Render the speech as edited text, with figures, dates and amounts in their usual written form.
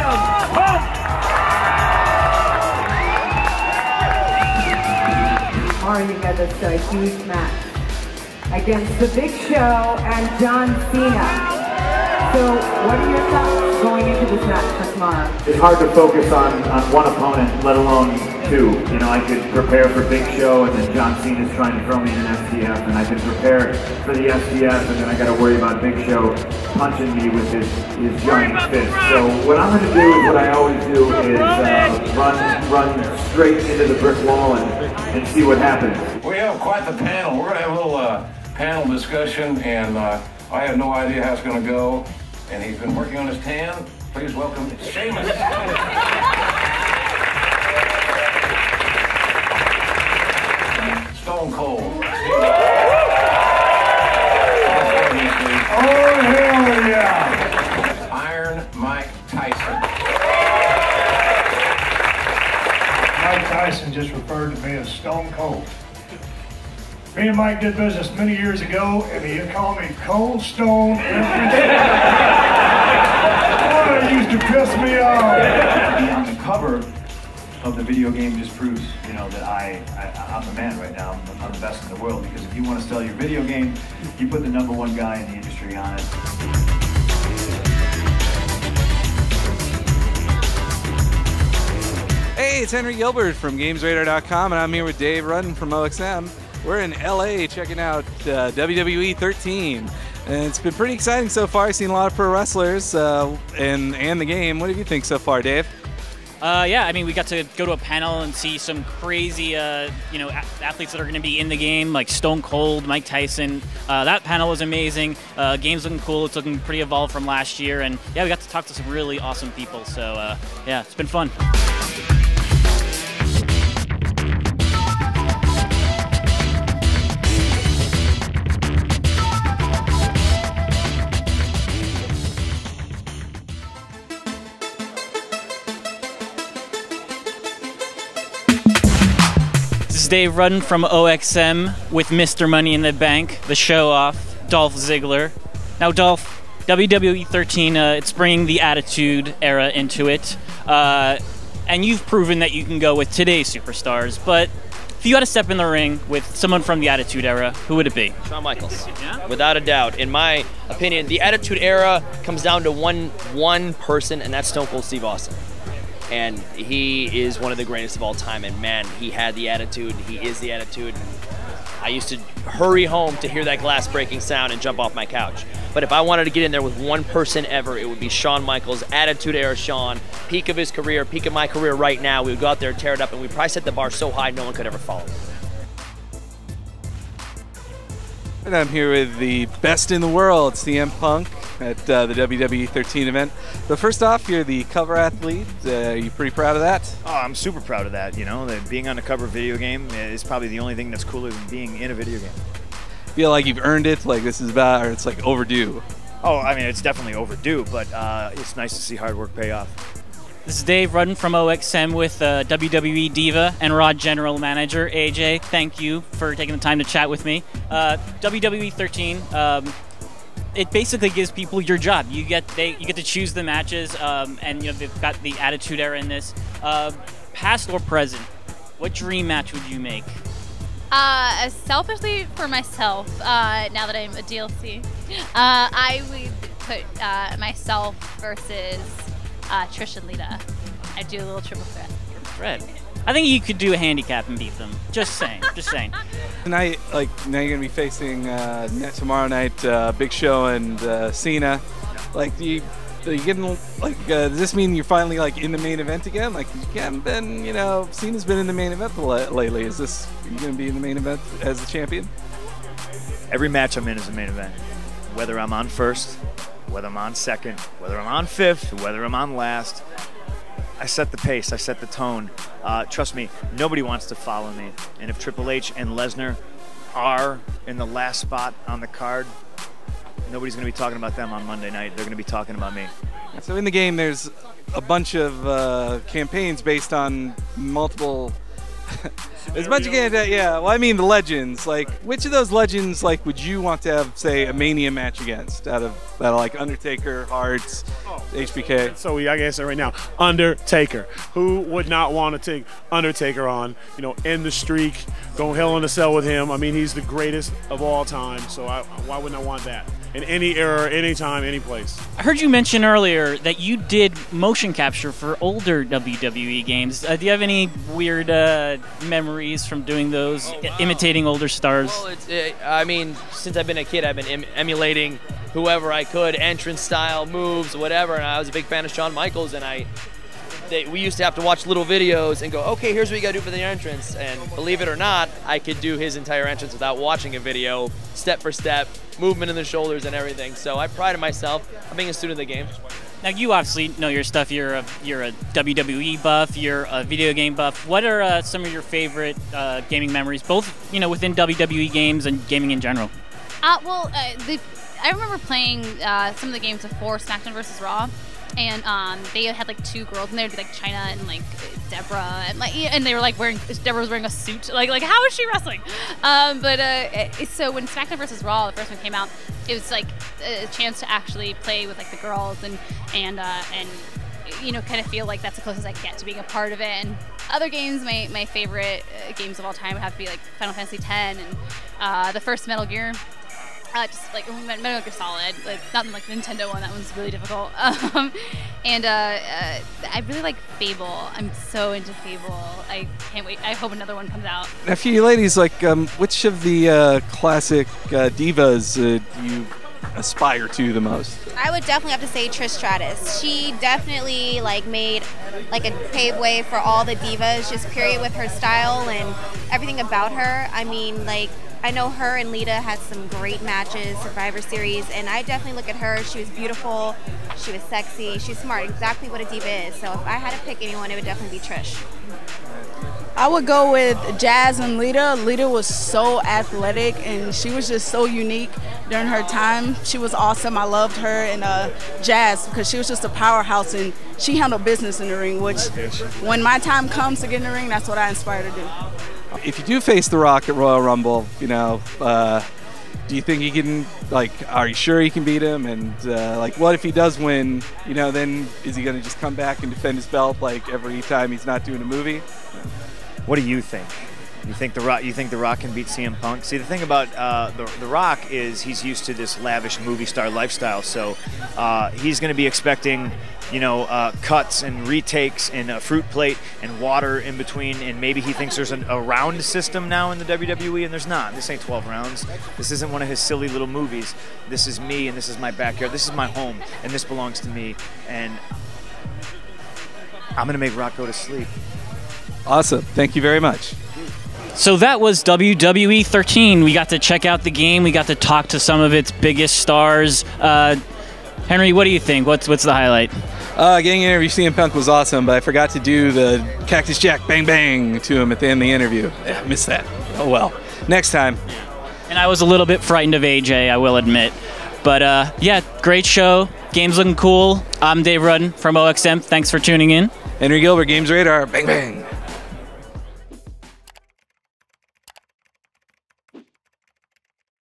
Punk! Tomorrow you got this huge match against The Big Show and John Cena. So what are your thoughts going into this match for tomorrow? It's hard to focus on one opponent, let alone two. You know, I could prepare for Big Show, and then John Cena's trying to throw me in an STF, and I could prepare for the STF, and then I got to worry about Big Show punching me with his giant fist. So what I'm going to do is what I always do is run straight into the brick wall and see what happens. We have quite the panel. We're going to have a little panel discussion, and I have no idea how it's going to go. And he's been working on his tan. Please welcome Sheamus. Stone Cold. Oh, hell yeah! Iron Mike Tyson. Mike Tyson just referred to me as Stone Cold. Me and Mike did business many years ago, and he called me Cold Stone every day. Oh, it used to piss me off. Being on the cover of the video game just proves, you know, that I'm the man right now. I'm the best in the world, because if you want to sell your video game, you put the #1 guy in the industry on it. Hey, it's Henry Gilbert from GamesRadar.com, and I'm here with Dave Rudden from OXM. We're in LA checking out WWE 13, and it's been pretty exciting so far. I've seen a lot of pro wrestlers and the game. What do you think so far, Dave? Yeah, I mean, we got to go to a panel and see some crazy, athletes that are going to be in the game, like Stone Cold, Mike Tyson. That panel was amazing. Game's looking cool. It's looking pretty evolved from last year, and yeah, we got to talk to some really awesome people. So yeah, it's been fun. This is Dave Rudden from OXM with Mr. Money in the Bank, the show-off, Dolph Ziggler. Now, Dolph, WWE 13, it's bringing the Attitude Era into it, and you've proven that you can go with today's superstars, but if you had to step in the ring with someone from the Attitude Era, who would it be? Shawn Michaels, yeah? Without a doubt. In my opinion, the Attitude Era comes down to one person, and that's Stone Cold Steve Austin. And he is one of the greatest of all time, and man, he had the attitude, he is the attitude. I used to hurry home to hear that glass breaking sound and jump off my couch. But if I wanted to get in there with one person ever, it would be Shawn Michaels, Attitude Era Shawn, peak of his career, peak of my career right now. We would go out there and tear it up, and we'd probably set the bar so high no one could ever follow it. And I'm here with the best in the world, CM Punk, at the WWE 13 event. But first off, you're the cover athlete. Are you pretty proud of that? Oh, I'm super proud of that. You know, that being on the cover of a video game is probably the only thing that's cooler than being in a video game. Feel like you've earned it? Like this is about, or it's like overdue? Oh, I mean, it's definitely overdue, but it's nice to see hard work pay off. This is Dave Rudden from OXM with WWE Diva and Raw General Manager AJ. Thank you for taking the time to chat with me. WWE 13, it basically gives people your job. You get to choose the matches, and you know they've got the Attitude Era in this. Past or present, what dream match would you make? Selfishly for myself, now that I'm a DLC, I would put myself versus Trish and Lita. I'd do a little triple threat. I think you could do a handicap and beat them. Just saying. Just saying. Tonight, like now you're gonna be facing tomorrow night Big Show and Cena. Like, are you getting like? Does this mean you're finally like in the main event again? Like you haven't been, you know, Cena's been in the main event lately. Are you gonna be in the main event as the champion? Every match I'm in is a main event. Whether I'm on first, whether I'm on second, whether I'm on fifth, whether I'm on last, I set the pace, I set the tone. Trust me, nobody wants to follow me. And if Triple H and Lesnar are in the last spot on the card, nobody's going to be talking about them on Monday night. They're going to be talking about me. So in the game, there's a bunch of campaigns based on multiple As much as yeah. Well, I mean the legends. Like, which of those legends like would you want to have, say, a Mania match against? Out of like Undertaker, Hart, HBK. So I can answer right now. Undertaker. Who would not want to take Undertaker on? You know, end the streak, go hell in a cell with him. I mean, he's the greatest of all time. So why wouldn't I want that? In any era, any time, any place. I heard you mention earlier that you did motion capture for older WWE games. Do you have any weird memories from doing those, imitating older stars? Well, I mean, since I've been a kid, I've been emulating whoever I could, entrance style, moves, whatever, and I was a big fan of Shawn Michaels, and we used to have to watch little videos and go, okay, here's what you gotta do for the entrance, and believe it or not, I could do his entire entrance without watching a video, step for step, movement in the shoulders and everything. So I prided myself on being a student of the game. Now you obviously know your stuff. You're a WWE buff. You're a video game buff. What are some of your favorite gaming memories, both within WWE games and gaming in general? I remember playing some of the games before SmackDown vs. Raw, and they had like two girls, and they would be like Chyna and like Deborah, and they were like Deborah was wearing a suit. Like how is she wrestling? So when SmackDown vs. Raw, the first one came out, it was like a chance to actually play with like the girls and kind of feel like that's the closest I get to being a part of it. And other games, my favorite games of all time would have to be like Final Fantasy X and the first Metal Gear. Just like Metal Gear Solid, like not like the Nintendo one. That one's really difficult. I really like Fable. I'm so into Fable. I can't wait. I hope another one comes out. Now, for you ladies, like, which of the classic divas do you aspire to the most? I would definitely have to say Trish Stratus. She definitely like made like a pave way for all the divas, just period, with her style and everything about her. I mean, like, I know her and Lita had some great matches, Survivor Series, and I definitely look at her. She was beautiful, she was sexy, she's smart, exactly what a diva is. So if I had to pick anyone, it would definitely be Trish. I would go with Jazz and Lita. Lita was so athletic, and she was just so unique during her time. She was awesome. I loved her. And Jazz, because she was just a powerhouse, and she handled business in the ring, which when my time comes to get in the ring, that's what I aspire to do. If you do face The Rock at Royal Rumble, do you think he can, like, are you sure he can beat him? And, like, what if he does win, then is he going to just come back and defend his belt, like, every time he's not doing a movie? What do you think? You think The Rock can beat CM Punk? See, the thing about the Rock is he's used to this lavish movie star lifestyle, so he's going to be expecting, cuts and retakes and a fruit plate and water in between, and maybe he thinks there's a round system now in the WWE, and there's not. This ain't 12 rounds. This isn't one of his silly little movies. This is me, and this is my backyard. This is my home, and this belongs to me, and I'm going to make Rock go to sleep. Awesome. Thank you very much. So that was WWE 13. We got to check out the game. We got to talk to some of its biggest stars. Henry, what do you think? What's the highlight? Getting an interview CM Punk was awesome, but I forgot to do the Cactus Jack bang bang to him at the end of the interview. Yeah, I missed that. Oh well. Next time. And I was a little bit frightened of AJ, I will admit. But yeah, great show. Game's looking cool. I'm Dave Rudden from OXM. Thanks for tuning in. Henry Gilbert, Games Radar. Bang bang.